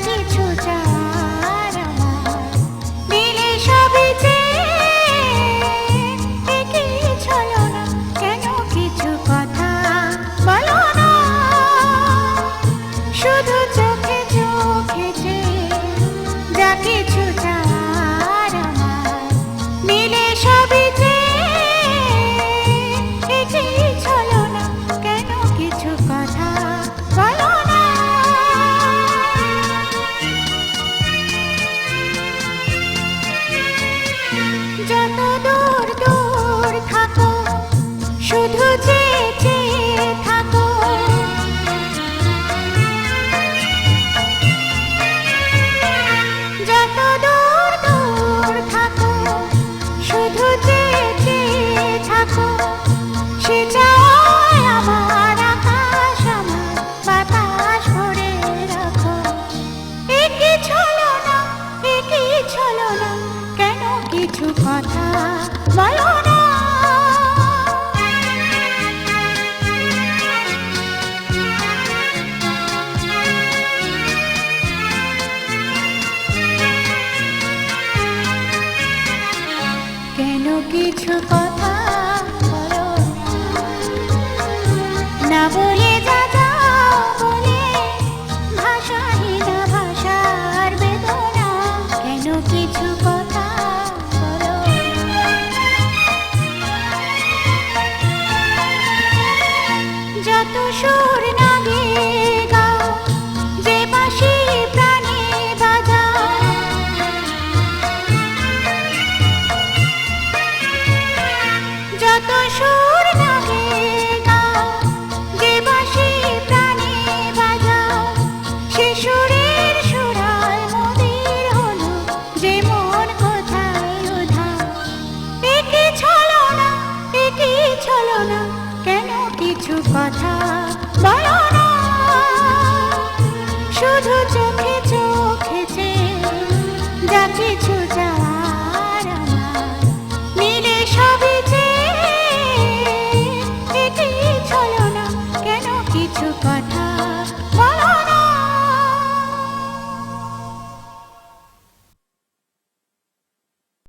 কিছু চাওয়ার আমার দিলে সবই চেয়ে কি ছলো না কেন কিছু কথা বলো না শুধু চোখে চোখে চেয়ে যা কিছু চাওয়ার আমার দিলে সবই চেয়ে কি ছলো না কেন কিছু কথা বলো না যত দূর দূর থাকো শুধু চেয়ে চেয়ে থাকো যত দূর দূর থাকো শুধু চেয়ে চেয়ে থাকো সে চায় আমার আকাশ আমার বাতাস ভরে রাখো একই ছলো না কেন কিছু কথা বলো না কেন কিছু কথা বলো না বলে যা যাও বলে ভাষাহীন ভাষার বেদনা কেন কিছু কথা বলো যত সুর না গেয়ে গাও যে বাঁশি প্রাণে বাজাও যত সুর না গেয়ে গাও যে বাঁশি প্রাণে বাজাও সে সুরের সুরায় মদির হলো যে মন কোথায় উধাও একই ছলো না কেন কিছু কথা বলো না শুধু চোখে চোখে চেয়ে যা কিছু